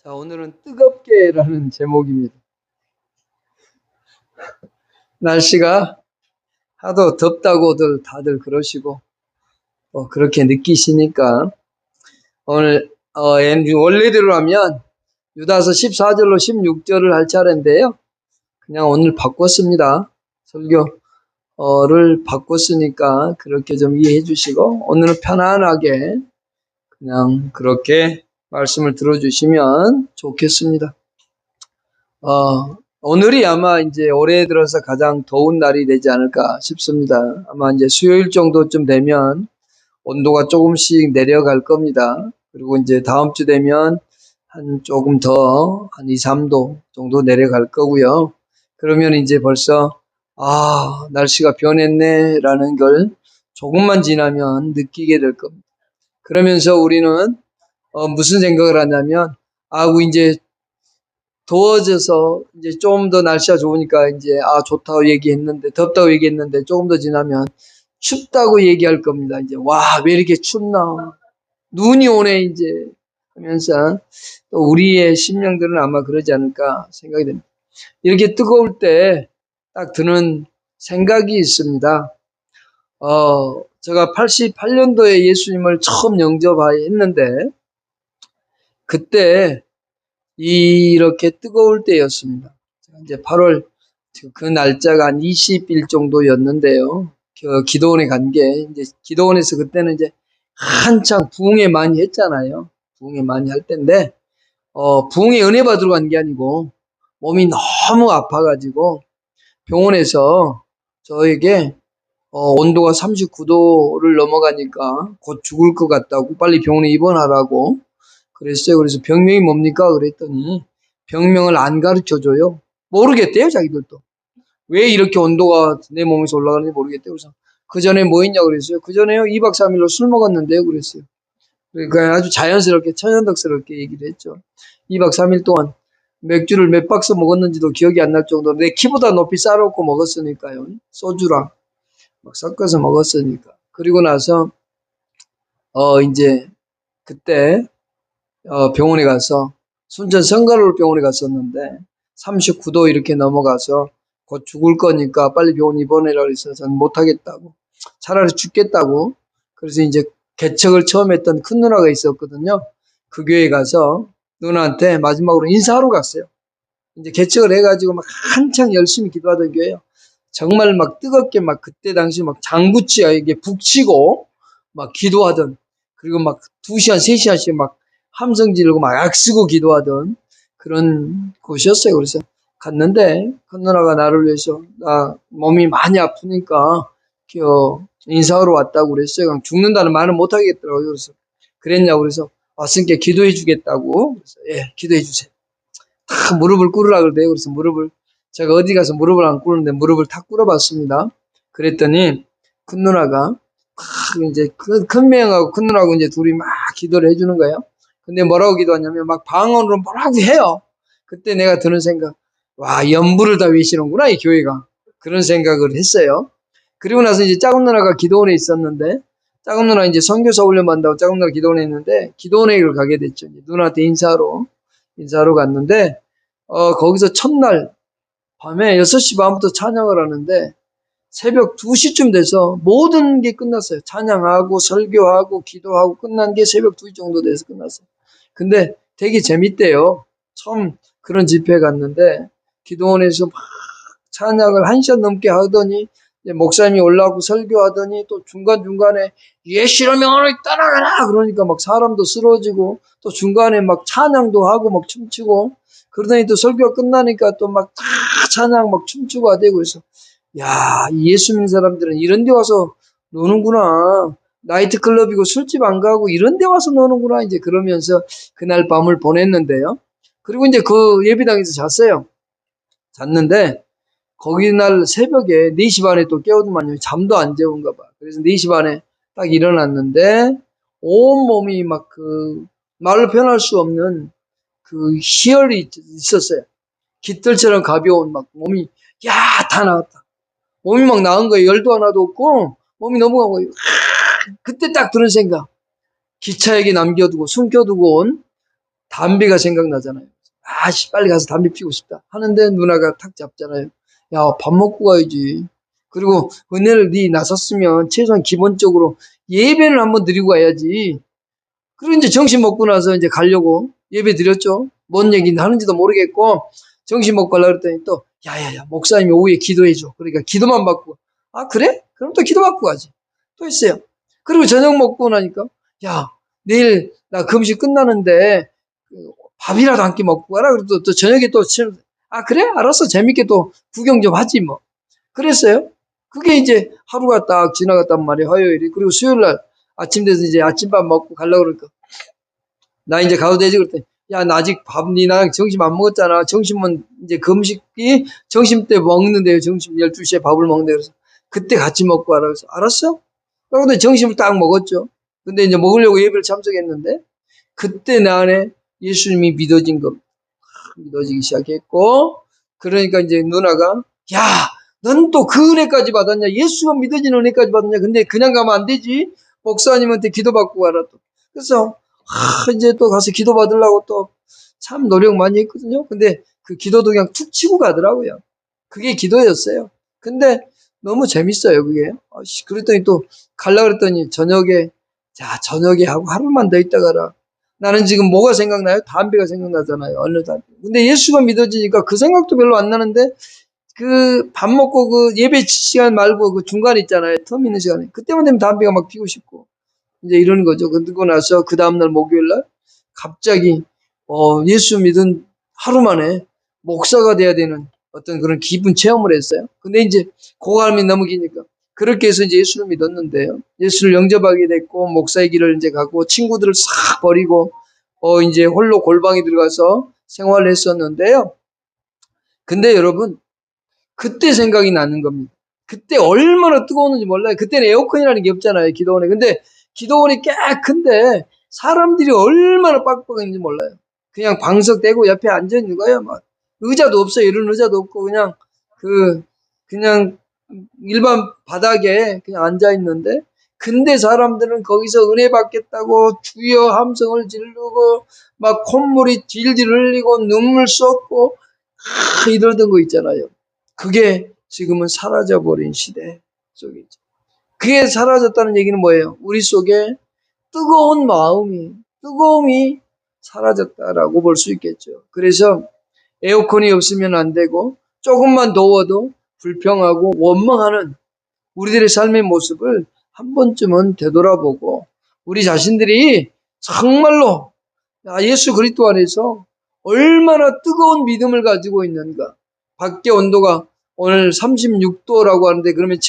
자, 오늘은 뜨겁게라는 제목입니다. 날씨가 하도 덥다고들 다들 그러시고, 그렇게 느끼시니까, 오늘, 원래대로 하면 유다서 14절로 16절을 할 차례인데요. 그냥 오늘 바꿨습니다. 설교를 바꿨으니까 그렇게 좀 이해해 주시고, 오늘은 편안하게 그냥 그렇게 말씀을 들어주시면 좋겠습니다. 오늘이 아마 이제 올해 들어서 가장 더운 날이 되지 않을까 싶습니다. 아마 이제 수요일 정도쯤 되면 온도가 조금씩 내려갈 겁니다. 그리고 이제 다음 주 되면 조금 더, 한 2, 3도 정도 내려갈 거고요. 그러면 이제 벌써, 날씨가 변했네, 라는 걸 조금만 지나면 느끼게 될 겁니다. 그러면서 우리는, 무슨 생각을 하냐면, 이제 더워져서 이제 좀 더 날씨가 좋으니까 이제 좋다고 얘기했는데 덥다고 얘기했는데 조금 더 지나면 춥다고 얘기할 겁니다. 이제 왜 이렇게 춥나? 눈이 오네 이제 하면서 또 우리의 심령들은 아마 그러지 않을까 생각이 됩니다. 이렇게 뜨거울 때 딱 드는 생각이 있습니다. 제가 88년도에 예수님을 처음 영접했는데 그때 이렇게 뜨거울 때였습니다. 이제 8월 그 날짜가 한 20일 정도였는데요. 기도원에 간 게 이제 기도원에서 그때는 이제 한창 부흥회 많이 했잖아요. 부흥회 많이 할 때인데 부흥회 은혜 받으러 간 게 아니고 몸이 너무 아파가지고 병원에서 저에게 온도가 39도를 넘어가니까 곧 죽을 것 같다고 빨리 병원에 입원하라고 그랬어요. 그래서 병명이 뭡니까? 그랬더니 병명을 안 가르쳐줘요. 모르겠대요, 자기들도. 왜 이렇게 온도가 내 몸에서 올라가는지 모르겠대요. 그래서 그 전에 뭐 했냐고 그랬어요. 그 전에요, 2박 3일로 술 먹었는데요, 그랬어요. 그러니까 아주 자연스럽게, 천연덕스럽게 얘기를 했죠. 2박 3일 동안 맥주를 몇 박스 먹었는지도 기억이 안 날 정도로 내 키보다 높이 쌓아놓고 먹었으니까요. 소주랑 막 섞어서 먹었으니까. 그리고 나서, 이제, 그때, 병원에 가서 순천 성가로울 병원에 갔었는데 39도 이렇게 넘어가서 곧 죽을 거니까 빨리 병원 입원해라 그래서 저는 못하겠다고 차라리 죽겠다고 그래서 이제 개척을 처음 했던 큰 누나가 있었거든요. 그 교회에 가서 누나한테 마지막으로 인사하러 갔어요. 이제 개척을 해가지고 막 한창 열심히 기도하던 교회예요. 정말 막 뜨겁게 막 그때 당시 막 장구치에게 북치고 막 기도하던 그리고 막 2시간, 3시간씩 막 함성 지르고 막 악쓰고 기도하던 그런 곳이었어요. 그래서 갔는데 큰 누나가 나를 위해서 나 몸이 많이 아프니까 인사하러 왔다고 그랬어요. 그냥 죽는다는 말은 못 하겠더라고요. 그래서 그랬냐고 그래서 왔으니까 기도해 주겠다고. 그래서 예, 기도해 주세요. 탁 무릎을 꿇으라 그러대요. 그래서 제가 어디 가서 무릎을 안 꿇는데 무릎을 탁 꿇어봤습니다. 그랬더니 큰 누나가 이제 큰 명하고 큰 누나하고 이제 둘이 막 기도를 해주는 거예요. 근데 뭐라고 기도하냐면 막 방언으로 뭐라고 해요. 그때 내가 드는 생각, 연부를 다 외시는구나 이 교회가. 그런 생각을 했어요. 그리고 나서 이제 작은 누나가 기도원에 있었는데 작은 누나 이제 선교사 훈련 받는다고 작은 누나가 기도원에 있는데 기도원회를 가게 됐죠. 누나한테 인사하러 갔는데 거기서 첫날 밤에 6시 반부터 찬양을 하는데 새벽 2시쯤 돼서 모든 게 끝났어요. 찬양하고 설교하고 기도하고 끝난 게 새벽 2시 정도 돼서 끝났어요. 근데 되게 재밌대요. 처음 그런 집회 갔는데 기도원에서 막 찬양을 1시간 넘게 하더니 목사님이 올라오고 설교하더니 또 중간중간에 예시로 명하노니 따라가라 그러니까 막 사람도 쓰러지고 또 중간에 막 찬양도 하고 막 춤추고 그러더니 또 설교가 끝나니까 또 막 다 찬양 막 춤추고 하대고 그래서 야, 예수 믿는 사람들은 이런 데 와서 노는구나. 나이트클럽이고 술집 안 가고 이런 데 와서 노는구나. 이제 그러면서 그날 밤을 보냈는데요. 그리고 이제 그 예배당에서 잤어요. 잤는데 거기 날 새벽에 4시 반에 또 깨우더만요. 잠도 안 재운가 봐. 그래서 4시 반에 딱 일어났는데 온몸이 막 말로 표현할 수 없는 그 희열이 있었어요. 깃털처럼 가벼운 막 몸이 다 나왔다. 몸이 막 나은 거예요. 열도 하나도 없고 몸이 넘어간 거예요. 그때 딱 드는 생각. 기차에게 남겨두고 숨겨두고 온 담배가 생각나잖아요. 아씨, 빨리 가서 담배 피우고 싶다 하는데 누나가 탁 잡잖아요. 야, 밥 먹고 가야지. 그리고 은혜를 네 나섰으면 최소한 기본적으로 예배는 한번 드리고 가야지. 그리고 이제 점심 먹고 나서 이제 가려고 예배 드렸죠. 뭔 얘기 하는지도 모르겠고 점심 먹고 가려고 그랬더니 또 야야야, 목사님이 오후에 기도해줘. 그러니까 기도만 받고. 아, 그래? 그럼 또 기도 받고 가지. 또 했어요. 그리고 저녁 먹고 나니까 야, 내일 나 금식 끝나는데 밥이라도 한 끼 먹고 가라. 그리고 또 저녁에 또 아, 그래? 알았어. 재밌게 또 구경 좀 하지 뭐. 그랬어요. 그게 이제 하루가 딱 지나갔단 말이에요. 화요일이. 그리고 수요일 날 아침 돼서 이제 아침밥 먹고 가려고 그러니까 나 이제 가도 되지? 그랬더니 야, 나 아직 밥 니랑 점심 안 먹었잖아. 점심은 이제 금식이 점심 때 먹는데요. 점심 12시에 밥을 먹는데 그래서 그때 같이 먹고 가라. 그래서 알았어? 그런데 점심을 딱 먹었죠. 근데 이제 먹으려고 예배를 참석했는데 그때 내 안에 예수님이 믿어진 겁니다. 믿어지기 시작했고 그러니까 이제 누나가 야, 넌 또 그 은혜까지 받았냐? 예수가 믿어진 은혜까지 받았냐? 근데 그냥 가면 안 되지. 목사님한테 기도받고 가라 또. 그래서 이제 또 가서 기도받으려고 또 참 노력 많이 했거든요. 근데 그 기도도 그냥 툭 치고 가더라고요. 그게 기도였어요. 근데 너무 재밌어요, 그게. 그랬더니 또 갈라 그랬더니 저녁에 하고 하루만 더 있다 가라. 나는 지금 뭐가 생각나요? 담배가 생각나잖아요. 어느 담배. 근데 예수가 믿어지니까 그 생각도 별로 안 나는데 그 밥 먹고 그 예배 시간 말고 그 중간에 있잖아요. 텀 있는 시간에. 그때만 되면 담배가 막 피고 싶고. 이제 이런 거죠. 그러고 나서 그 다음날 목요일날 갑자기 예수 믿은 하루 만에 목사가 돼야 되는 어떤 그런 기분 체험을 했어요. 근데 이제 고감이 너무 기니까 그렇게 해서 이제 예수를 믿었는데요. 예수를 영접하게 됐고 목사의 길을 이제 가고 친구들을 싹 버리고 이제 홀로 골방에 들어가서 생활을 했었는데요. 근데 여러분 그때 생각이 나는 겁니다. 그때 얼마나 뜨거웠는지 몰라요. 그때는 에어컨이라는 게 없잖아요. 기도원에. 근데 기도원이 꽤 큰데 사람들이 얼마나 빡빡했는지 몰라요. 그냥 방석대고 옆에 앉아 있는 거예요. 막 의자도 없어요. 이런 의자도 없고 그냥 일반 바닥에 그냥 앉아 있는데 근데 사람들은 거기서 은혜 받겠다고 주여 함성을 지르고 막 콧물이 질질 흘리고 눈물 쏟고 이러던 거 있잖아요. 그게 지금은 사라져버린 시대 속이죠. 그게 사라졌다는 얘기는 뭐예요? 우리 속에 뜨거움이 사라졌다라고 볼 수 있겠죠. 그래서 에어컨이 없으면 안 되고 조금만 더워도 불평하고 원망하는 우리들의 삶의 모습을 한 번쯤은 되돌아보고 우리 자신들이 정말로 예수 그리스도 안에서 얼마나 뜨거운 믿음을 가지고 있는가. 밖에 온도가 오늘 36도라고 하는데 그러면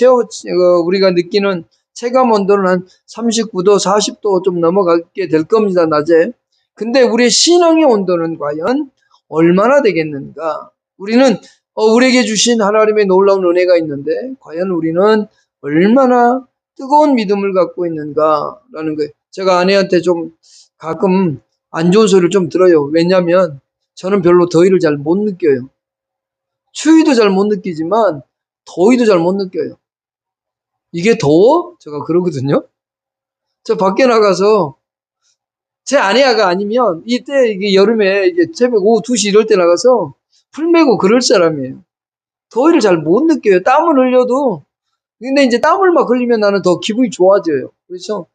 우리가 느끼는 체감 온도는 한 39도, 40도 좀 넘어가게 될 겁니다, 낮에. 근데 우리의 신앙의 온도는 과연 얼마나 되겠는가? 우리는 우리에게 주신 하나님의 놀라운 은혜가 있는데 과연 우리는 얼마나 뜨거운 믿음을 갖고 있는가라는 거예요. 제가 아내한테 좀 가끔 안 좋은 소리를 좀 들어요. 왜냐하면 저는 별로 더위를 잘 못 느껴요. 추위도 잘 못 느끼지만 더위도 잘 못 느껴요. 이게 더워? 제가 그러거든요. 저 밖에 나가서 제 아내가 아니면 이때 이게 여름에 이게 새벽 오후 2시 이럴 때 나가서 풀 메고 그럴 사람이에요. 더위를 잘 못 느껴요. 땀을 흘려도. 근데 이제 땀을 막 흘리면 나는 더 기분이 좋아져요. 그래서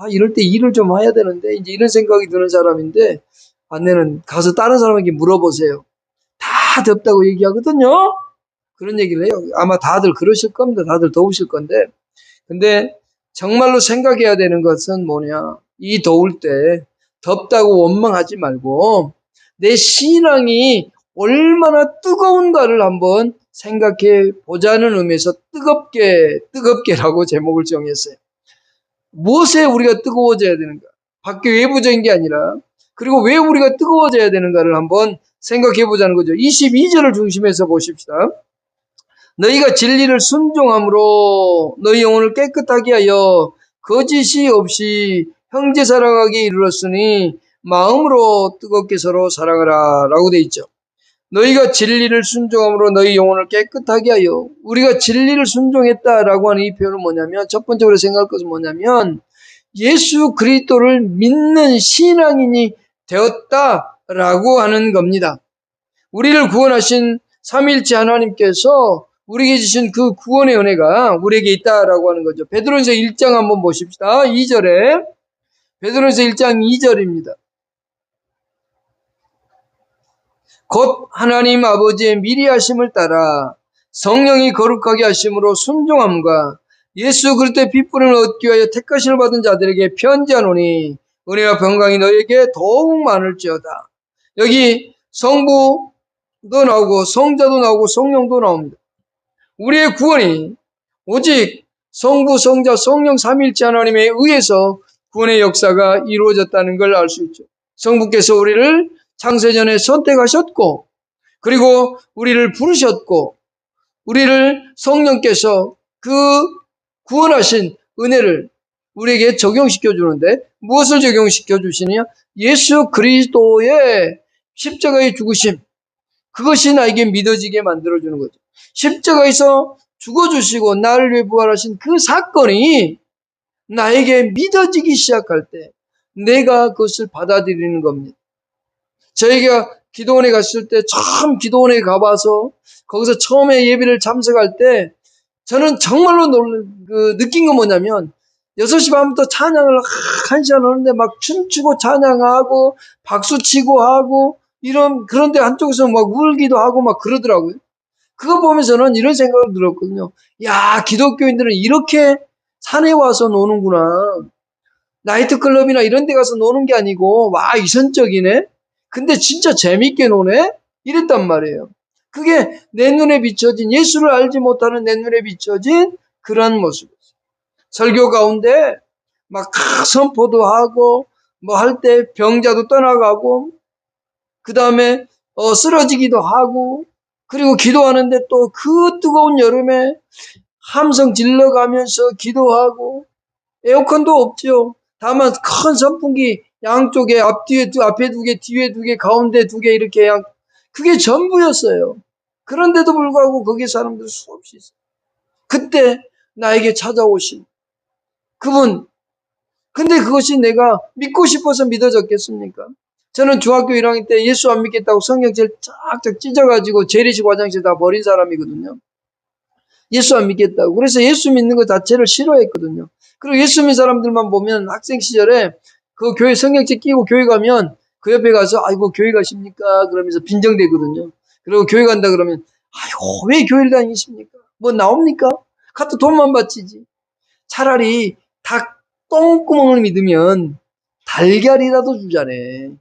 이럴 때 일을 좀 해야 되는데 이제 이런 생각이 드는 사람인데 아내는 가서 다른 사람에게 물어보세요. 다 덥다고 얘기하거든요. 그런 얘기를 해요. 아마 다들 그러실 겁니다. 다들 더우실 건데. 근데 정말로 생각해야 되는 것은 뭐냐. 이 더울 때 덥다고 원망하지 말고 내 신앙이 얼마나 뜨거운가를 한번 생각해 보자는 의미에서 뜨겁게라고 제목을 정했어요. 무엇에 우리가 뜨거워져야 되는가? 밖에 외부적인 게 아니라 그리고 왜 우리가 뜨거워져야 되는가를 한번 생각해 보자는 거죠. 22절을 중심해서 보십시다. 너희가 진리를 순종함으로 너희 영혼을 깨끗하게 하여 거짓이 없이 형제 사랑하게 이르렀으니 마음으로 뜨겁게 서로 사랑하라 라고 돼 있죠. 너희가 진리를 순종함으로 너희 영혼을 깨끗하게 하여 우리가 진리를 순종했다라고 하는 이 표현은 뭐냐면 첫 번째로 생각할 것은 뭐냐면 예수 그리스도를 믿는 신앙인이 되었다 라고 하는 겁니다. 우리를 구원하신 삼위일체 하나님께서 우리에게 주신 그 구원의 은혜가 우리에게 있다라고 하는 거죠. 베드로전서 1장 한번 보십시다. 2절에 베드로전서 1장 2절입니다. 곧 하나님 아버지의 미리 하심을 따라 성령이 거룩하게 하심으로 순종함과 예수 그리스도의 핏부름을 얻기 위하여 택하심을 받은 자들에게 편지하노니 은혜와 평강이 너에게 더욱 많을지어다. 여기 성부도 나오고 성자도 나오고 성령도 나옵니다. 우리의 구원이 오직 성부, 성자, 성령 삼위일체 하나님에 의해서 구원의 역사가 이루어졌다는 걸 알 수 있죠. 성부께서 우리를 창세전에 선택하셨고, 그리고 우리를 부르셨고, 우리를 성령께서 그 구원하신 은혜를 우리에게 적용시켜 주는데, 무엇을 적용시켜 주시느냐? 예수 그리스도의 십자가의 죽으심, 그것이 나에게 믿어지게 만들어주는 거죠. 십자가에서 죽어주시고 나를 위해 부활하신 그 사건이 나에게 믿어지기 시작할 때 내가 그것을 받아들이는 겁니다. 저희가 기도원에 갔을 때 처음 기도원에 가봐서 거기서 처음에 예배를 참석할 때 저는 정말로 느낀 건 뭐냐면 6시 반부터 찬양을 1시간 하는데 막 춤추고 찬양하고 박수치고 하고 그런데 한쪽에서 막 울기도 하고 막 그러더라고요. 그거 보면서는 이런 생각을 들었거든요. 야, 기독교인들은 이렇게 산에 와서 노는구나. 나이트클럽이나 이런 데 가서 노는 게 아니고, 와, 이선적이네? 근데 진짜 재밌게 노네? 이랬단 말이에요. 그게 내 눈에 비춰진, 예수를 알지 못하는 내 눈에 비춰진 그런 모습이었어요. 설교 가운데 막 선포도 하고, 뭐 할 때 병자도 떠나가고, 그 다음에 쓰러지기도 하고, 그리고 기도하는데 또 그 뜨거운 여름에 함성 질러가면서 기도하고, 에어컨도 없죠. 다만 큰 선풍기 양쪽에 앞에 2개, 뒤에 2개, 가운데 2개 이렇게 그게 전부였어요. 그런데도 불구하고 거기에 사람들 수없이 있어요. 그때 나에게 찾아오신 그분. 근데 그것이 내가 믿고 싶어서 믿어졌겠습니까? 저는 중학교 1학년 때 예수 안 믿겠다고 성경책 쫙쫙 찢어가지고 재래식 화장실 다 버린 사람이거든요. 예수 안 믿겠다고. 그래서 예수 믿는 것 자체를 싫어했거든요. 그리고 예수 믿는 사람들만 보면 학생 시절에 그 교회 성경책 끼고 교회 가면 그 옆에 가서 아이고 교회 가십니까? 그러면서 빈정대거든요. 그리고 교회 간다 그러면 아이고 왜 교회를 다니십니까? 뭐 나옵니까? 가도 돈만 바치지. 차라리 닭 똥구멍을 믿으면 달걀이라도 주자네.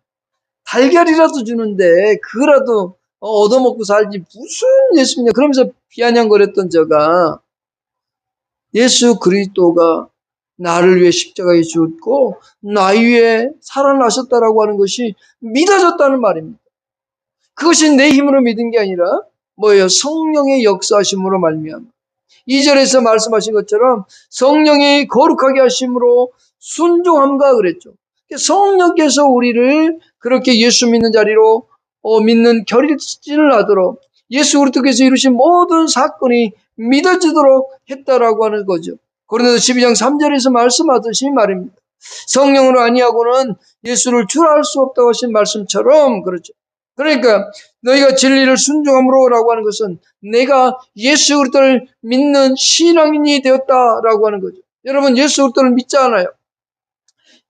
달걀이라도 주는데 그거라도 얻어먹고 살지 무슨 예수냐. 그러면서 비아냥거렸던 저가 예수 그리스도가 나를 위해 십자가에 죽고 나 위해 살아나셨다라고 하는 것이 믿어졌다는 말입니다. 그것이 내 힘으로 믿은 게 아니라 뭐예요? 성령의 역사하심으로 말미암아. 2절에서 말씀하신 것처럼 성령이 거룩하게 하심으로 순종함과 그랬죠. 성령께서 우리를 그렇게 예수 믿는 자리로 믿는 결실을 하도록 예수 그리스도께서 이루신 모든 사건이 믿어지도록 했다라고 하는 거죠. 고린도서 12장 3절에서 말씀하듯이 말입니다. 성령으로 아니하고는 예수를 주라 수 없다고 하신 말씀처럼 그렇죠. 그러니까 너희가 진리를 순종함으로라고 하는 것은 내가 예수 그리스도를 믿는 신앙인이 되었다라고 하는 거죠. 여러분 예수 그리스도를 믿지 않아요.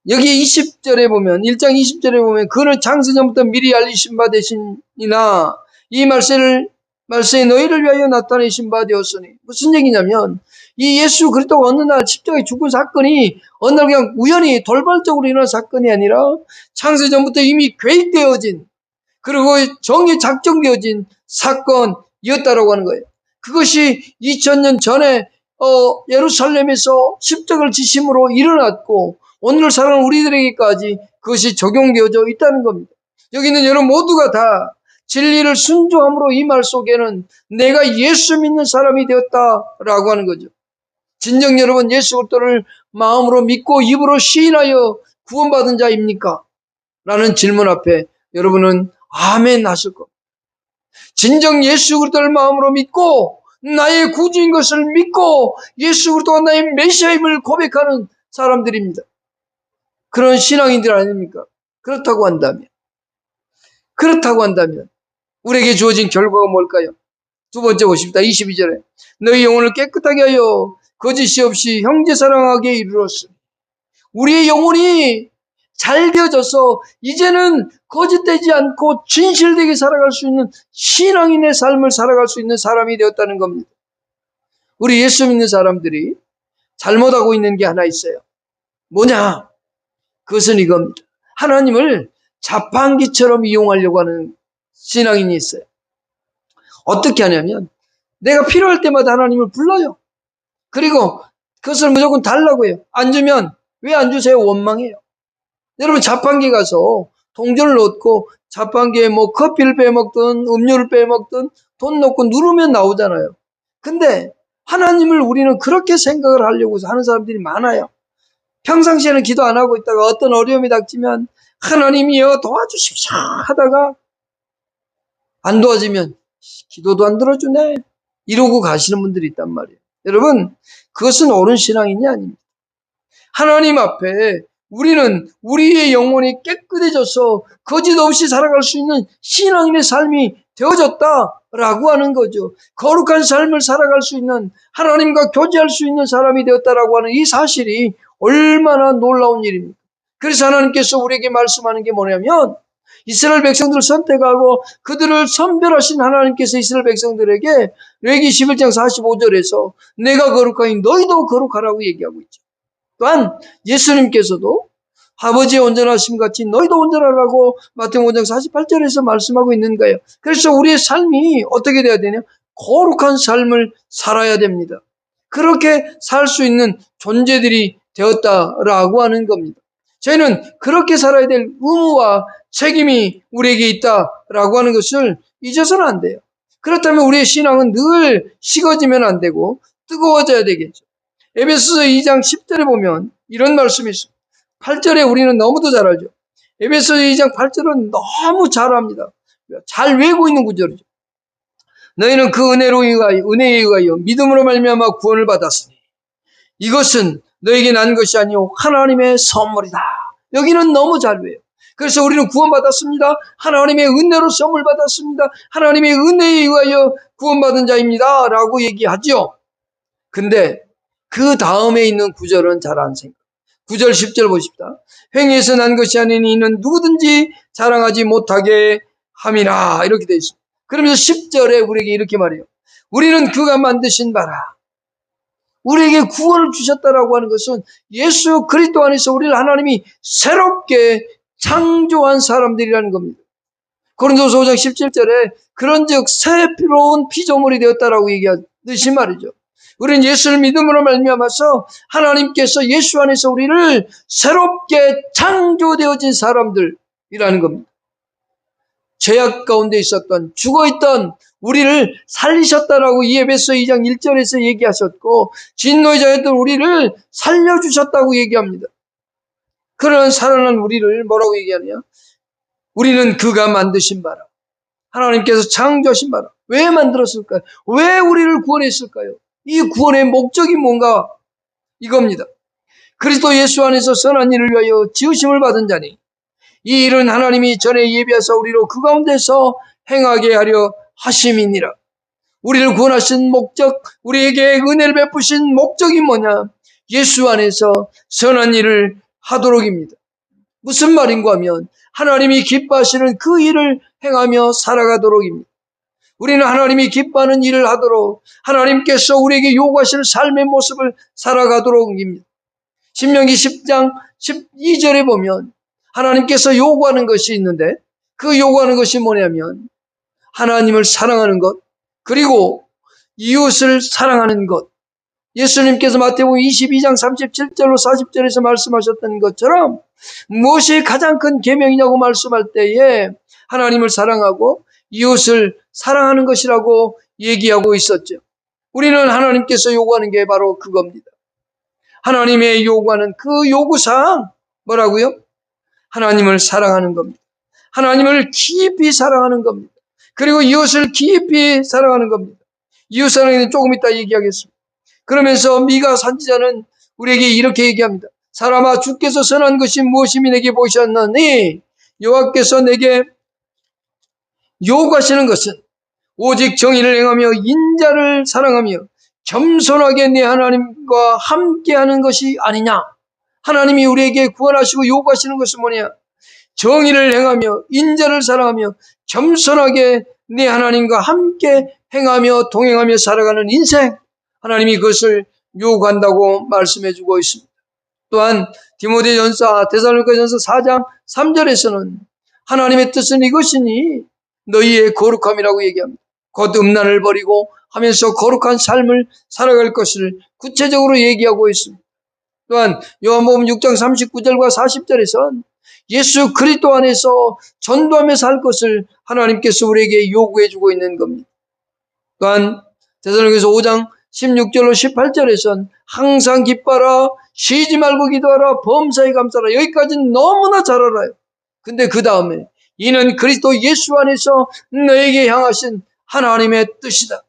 여기 20절에 보면 1장 20절에 보면 그는 창세전부터 미리 알리신 바 되시니나 이 말세에 너희를 위하여 나타내신 바 되었으니 무슨 얘기냐면 이 예수 그리스도가 어느 날 십자가에 죽은 사건이 어느 날 그냥 우연히 돌발적으로 일어난 사건이 아니라 창세전부터 이미 계획되어진 그리고 정의 작정되어진 사건이었다라고 하는 거예요. 그것이 2000년 전에 예루살렘에서 십자가를 지심으로 일어났고 오늘 살아가는 우리들에게까지 그것이 적용되어져 있다는 겁니다. 여기 있는 여러분 모두가 다 진리를 순종함으로 이 말 속에는 내가 예수 믿는 사람이 되었다라고 하는 거죠. 진정 여러분 예수 그리스도를 마음으로 믿고 입으로 시인하여 구원받은 자입니까? 라는 질문 앞에 여러분은 아멘 하실 겁니다. 진정 예수 그리스도를 마음으로 믿고 나의 구주인 것을 믿고 예수 그리스도가 나의 메시아임을 고백하는 사람들입니다. 그런 신앙인들 아닙니까? 그렇다고 한다면 그렇다고 한다면 우리에게 주어진 결과가 뭘까요? 두 번째 보십니다. 22절에 너희 영혼을 깨끗하게 하여 거짓이 없이 형제 사랑하게 이르렀으니 우리의 영혼이 잘 되어져서 이제는 거짓되지 않고 진실되게 살아갈 수 있는 신앙인의 삶을 살아갈 수 있는 사람이 되었다는 겁니다. 우리 예수 믿는 사람들이 잘못하고 있는 게 하나 있어요. 뭐냐? 그것은 이겁니다. 하나님을 자판기처럼 이용하려고 하는 신앙인이 있어요. 어떻게 하냐면 내가 필요할 때마다 하나님을 불러요. 그리고 그것을 무조건 달라고 해요. 안 주면 왜 안 주세요? 원망해요. 여러분 자판기 가서 동전을 넣고 자판기에 뭐 커피를 빼먹든 음료를 빼먹든 돈 넣고 누르면 나오잖아요. 근데 하나님을 우리는 그렇게 생각을 하려고 하는 사람들이 많아요. 평상시에는 기도 안 하고 있다가 어떤 어려움이 닥치면 하나님이여 도와주십시오 하다가 안 도와주면 기도도 안 들어주네 이러고 가시는 분들이 있단 말이에요. 여러분 그것은 옳은 신앙인이 아닙니다. 하나님 앞에 우리는 우리의 영혼이 깨끗해져서 거짓 없이 살아갈 수 있는 신앙인의 삶이 되어졌다라고 하는 거죠. 거룩한 삶을 살아갈 수 있는 하나님과 교제할 수 있는 사람이 되었다라고 하는 이 사실이 얼마나 놀라운 일입니까? 그래서 하나님께서 우리에게 말씀하는 게 뭐냐면 이스라엘 백성들을 선택하고 그들을 선별하신 하나님께서 이스라엘 백성들에게 레위기 11장 45절에서 내가 거룩하니 너희도 거룩하라고 얘기하고 있죠. 또한 예수님께서도 아버지의 온전하심 같이 너희도 온전하라고 마태복음 5장 48절에서 말씀하고 있는 거예요. 그래서 우리의 삶이 어떻게 돼야 되냐? 거룩한 삶을 살아야 됩니다. 그렇게 살 수 있는 존재들이 되었다라고 하는 겁니다. 저희는 그렇게 살아야 될 의무와 책임이 우리에게 있다라고 하는 것을 잊어서는 안 돼요. 그렇다면 우리의 신앙은 늘 식어지면 안 되고 뜨거워져야 되겠죠. 에베소서 2장 10절에 보면 이런 말씀이 있습니다. 8절에 우리는 너무도 잘 알죠. 에베소서 2장 8절은 너무 잘 압니다. 잘 외우고 있는 구절이죠. 너희는 그 은혜에 의하여 믿음으로 말미암아 구원을 받았으니 이것은 너에게 난 것이 아니오 하나님의 선물이다. 여기는 너무 잘 외워요. 그래서 우리는 구원받았습니다. 하나님의 은혜로 선물 받았습니다. 하나님의 은혜에 의하여 구원받은 자입니다. 라고 얘기하죠. 근데 그 다음에 있는 구절은 잘 안 생각. 9절 10절 보십시다. 행위에서 난 것이 아니니 이는 누구든지 자랑하지 못하게 함이라 이렇게 되어 있습니다. 그러면서 10절에 우리에게 이렇게 말해요. 우리는 그가 만드신 바라. 우리에게 구원을 주셨다라고 하는 것은 예수 그리스도 안에서 우리를 하나님이 새롭게 창조한 사람들이라는 겁니다. 고린도서 5장 17절에 그런즉 새로운 피조물이 되었다라고 얘기하듯이 말이죠. 우리는 예수를 믿음으로 말미암아서 하나님께서 예수 안에서 우리를 새롭게 창조되어진 사람들이라는 겁니다. 죄악 가운데 있었던 죽어있던 우리를 살리셨다라고 이 에베소 2장 1절에서 얘기하셨고 진노의 자였던 우리를 살려주셨다고 얘기합니다. 그런 살아난 우리를 뭐라고 얘기하냐? 우리는 그가 만드신 바라. 하나님께서 창조하신 바라. 왜 만들었을까요? 왜 우리를 구원했을까요? 이 구원의 목적이 뭔가 이겁니다. 그리스도 예수 안에서 선한 일을 위하여 지으심을 받은 자니 이 일은 하나님이 전에 예비하사 우리로 그 가운데서 행하게 하려 하심이니라. 우리를 구원하신 목적, 우리에게 은혜를 베푸신 목적이 뭐냐? 예수 안에서 선한 일을 하도록입니다. 무슨 말인가 하면 하나님이 기뻐하시는 그 일을 행하며 살아가도록입니다. 우리는 하나님이 기뻐하는 일을 하도록 하나님께서 우리에게 요구하시는 삶의 모습을 살아가도록입니다. 신명기 10장 12절에 보면 하나님께서 요구하는 것이 있는데 그 요구하는 것이 뭐냐면 하나님을 사랑하는 것 그리고 이웃을 사랑하는 것. 예수님께서 마태복음 22장 37절로 40절에서 말씀하셨던 것처럼 무엇이 가장 큰 계명이냐고 말씀할 때에 하나님을 사랑하고 이웃을 사랑하는 것이라고 얘기하고 있었죠. 우리는 하나님께서 요구하는 게 바로 그겁니다. 하나님의 요구하는 그 요구사항 뭐라고요? 하나님을 사랑하는 겁니다. 하나님을 깊이 사랑하는 겁니다. 그리고 이웃을 깊이 사랑하는 겁니다. 이웃 사랑에는 조금 이따 얘기하겠습니다. 그러면서 미가 선지자는 우리에게 이렇게 얘기합니다. 사람아 주께서 선한 것이 무엇이니 내게 보셨느니 여호와께서 내게 요구하시는 것은 오직 정의를 행하며 인자를 사랑하며 겸손하게 내 하나님과 함께하는 것이 아니냐. 하나님이 우리에게 구원하시고 요구하시는 것은 뭐냐? 정의를 행하며 인자를 사랑하며 겸손하게 내 하나님과 함께 행하며 동행하며 살아가는 인생, 하나님이 그것을 요구한다고 말씀해 주고 있습니다. 또한 디모데전서 데살로니가전서 4장 3절에서는 하나님의 뜻은 이것이니 너희의 거룩함이라고 얘기합니다. 곧 음란을 버리고 하면서 거룩한 삶을 살아갈 것을 구체적으로 얘기하고 있습니다. 또한 요한복음 6장 39절과 40절에선 예수 그리스도 안에서 전도하며 살 것을 하나님께서 우리에게 요구해 주고 있는 겁니다. 또한 데살로니가서 5장 16절로 18절에선 항상 기뻐하라, 쉬지 말고 기도하라, 범사에 감사하라. 여기까지는 너무나 잘 알아요. 근데 그 다음에 이는 그리스도 예수 안에서 너에게 향하신 하나님의 뜻이다.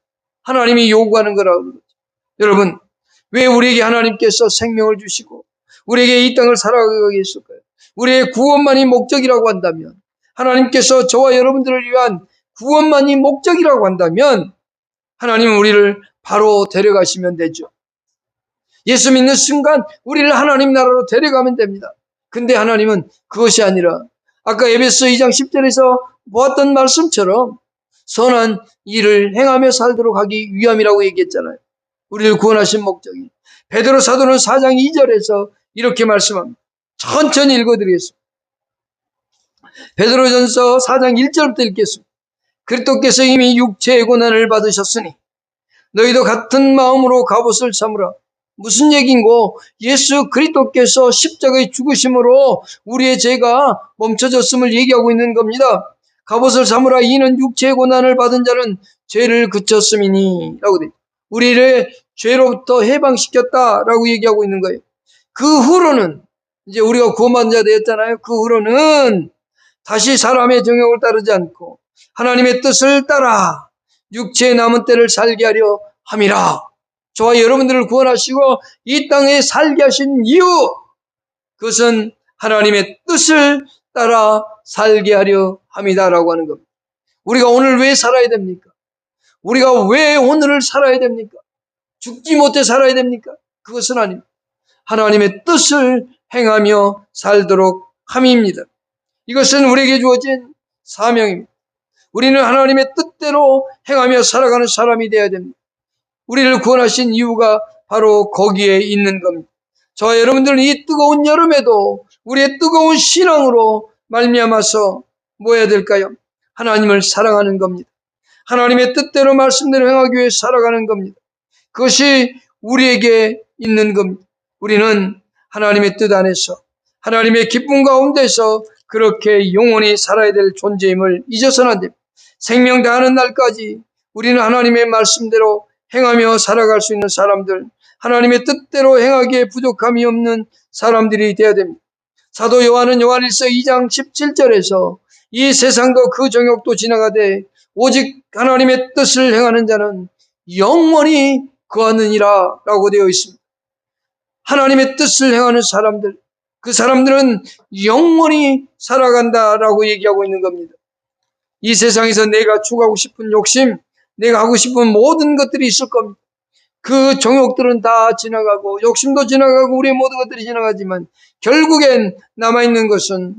하나님이 요구하는 거라고 그러죠. 여러분, 왜 우리에게 하나님께서 생명을 주시고 우리에게 이 땅을 살아가게 했을까요? 우리의 구원만이 목적이라고 한다면, 하나님께서 저와 여러분들을 위한 구원만이 목적이라고 한다면 하나님은 우리를 바로 데려가시면 되죠. 예수 믿는 순간 우리를 하나님 나라로 데려가면 됩니다. 근데 하나님은 그것이 아니라 아까 에베소 2장 10절에서 보았던 말씀처럼 선한 일을 행하며 살도록 하기 위함이라고 얘기했잖아요. 우리를 구원하신 목적이. 베드로 사도는 4장 2절에서 이렇게 말씀합니다. 천천히 읽어드리겠습니다. 베드로전서 4장 1절부터 읽겠습니다. 그리스도께서 이미 육체의 고난을 받으셨으니 너희도 같은 마음으로 갑옷을 삼으라. 무슨 얘기인고? 예수 그리스도께서 십자가의 죽으심으로 우리의 죄가 멈춰졌음을 얘기하고 있는 겁니다. 갑옷을 삼으라. 이는 육체의 고난을 받은 자는 죄를 그쳤음이니 라고 돼. 우리를 죄로부터 해방시켰다라고 얘기하고 있는 거예요. 그 후로는 이제 우리가 구원받은 자 되었잖아요. 그 후로는 다시 사람의 정욕을 따르지 않고 하나님의 뜻을 따라 육체의 남은 때를 살게 하려 함이라. 저와 여러분들을 구원하시고 이 땅에 살게 하신 이유, 그것은 하나님의 뜻을 따라 살게 하려 함이다라고 하는 겁니다. 우리가 오늘 왜 살아야 됩니까? 우리가 왜 오늘을 살아야 됩니까? 죽지 못해 살아야 됩니까? 그것은 아닙니다. 하나님의 뜻을 행하며 살도록 함입니다. 이것은 우리에게 주어진 사명입니다. 우리는 하나님의 뜻대로 행하며 살아가는 사람이 되어야 됩니다. 우리를 구원하신 이유가 바로 거기에 있는 겁니다. 저와 여러분들은 이 뜨거운 여름에도 우리의 뜨거운 신앙으로 말미암아서 뭐 해야 될까요? 하나님을 사랑하는 겁니다. 하나님의 뜻대로 말씀대로 행하기 위해 살아가는 겁니다. 그것이 우리에게 있는 겁니다. 우리는 하나님의 뜻 안에서 하나님의 기쁨 가운데서 그렇게 영원히 살아야 될 존재임을 잊어서는 안 됩니다. 생명 다하는 날까지 우리는 하나님의 말씀대로 행하며 살아갈 수 있는 사람들, 하나님의 뜻대로 행하기에 부족함이 없는 사람들이 되어야 됩니다. 사도 요한은 요한일서 2장 17절에서 이 세상도 그 정욕도 지나가되 오직 하나님의 뜻을 행하는 자는 영원히 거하느니라 라고 되어 있습니다. 하나님의 뜻을 행하는 사람들, 그 사람들은 영원히 살아간다라고 얘기하고 있는 겁니다. 이 세상에서 내가 추구하고 싶은 욕심, 내가 하고 싶은 모든 것들이 있을 겁니다. 그 정욕들은 다 지나가고 욕심도 지나가고 우리의 모든 것들이 지나가지만 결국엔 남아있는 것은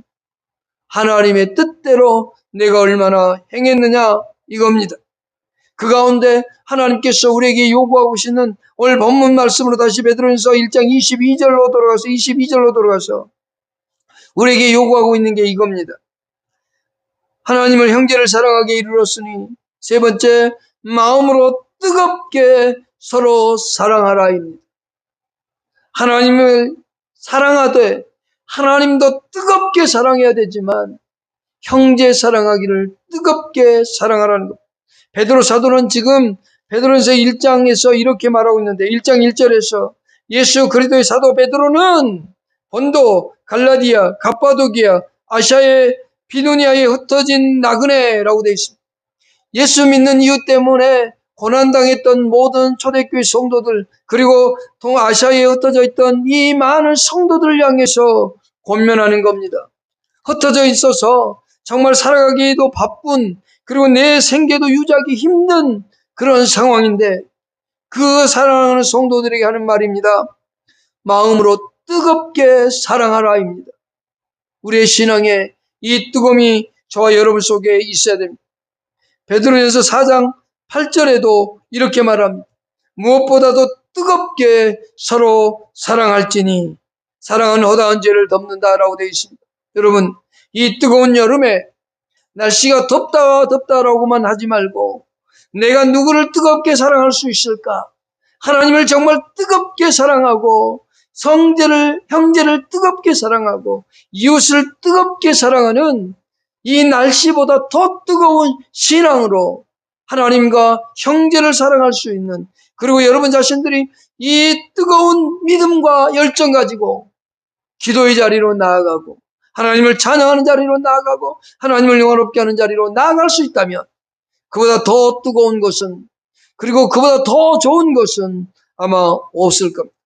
하나님의 뜻대로 내가 얼마나 행했느냐 이겁니다. 그 가운데 하나님께서 우리에게 요구하고 계시는 오늘 본문 말씀으로 다시 베드로전서 1장 22절로 돌아가서 우리에게 요구하고 있는 게 이겁니다. 하나님을 형제를 사랑하게 이르렀으니 세 번째, 마음으로 뜨겁게 서로 사랑하라입니다. 하나님을 사랑하되 하나님도 뜨겁게 사랑해야 되지만 형제 사랑하기를 뜨겁게 사랑하라는 것. 베드로 사도는 지금 베드로전서 1장에서 이렇게 말하고 있는데 1장 1절에서 예수 그리스도의 사도 베드로는 본도, 갈라디아, 갑바도기아, 아시아의 비두니아에 흩어진 나그네라고 되어 있습니다. 예수 믿는 이유 때문에 고난당했던 모든 초대교회 성도들, 그리고 동아시아에 흩어져 있던 이 많은 성도들을 향해서 권면하는 겁니다. 흩어져 있어서 정말 살아가기에도 바쁜, 그리고 내 생계도 유지하기 힘든 그런 상황인데 그 사랑하는 성도들에게 하는 말입니다. 마음으로 뜨겁게 사랑하라입니다. 우리의 신앙에 이 뜨거움이 저와 여러분 속에 있어야 됩니다. 베드로전서 4장 8절에도 이렇게 말합니다. 무엇보다도 뜨겁게 서로 사랑할지니 사랑은 허다한 죄를 덮는다라고 되어 있습니다. 여러분, 이 뜨거운 여름에 날씨가 덥다라고만 하지 말고 내가 누구를 뜨겁게 사랑할 수 있을까? 하나님을 정말 뜨겁게 사랑하고 형제를 뜨겁게 사랑하고 이웃을 뜨겁게 사랑하는 이 날씨보다 더 뜨거운 신앙으로 하나님과 형제를 사랑할 수 있는, 그리고 여러분 자신들이 이 뜨거운 믿음과 열정 가지고 기도의 자리로 나아가고 하나님을 찬양하는 자리로 나아가고 하나님을 영화롭게 하는 자리로 나아갈 수 있다면 그보다 더 뜨거운 것은, 그리고 그보다 더 좋은 것은 아마 없을 겁니다.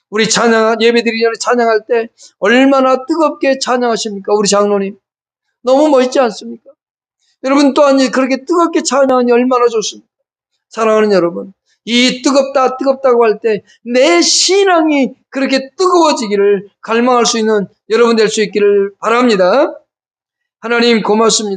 우리 예배드리기 전에 찬양할 때 얼마나 뜨겁게 찬양하십니까? 우리 장로님 너무 멋있지 않습니까? 여러분 또한 그렇게 뜨겁게 찬양하니 얼마나 좋습니까? 사랑하는 여러분, 이 뜨겁다고 할 때 내 신앙이 그렇게 뜨거워지기를 갈망할 수 있는 여러분 될 수 있기를 바랍니다. 하나님 고맙습니다.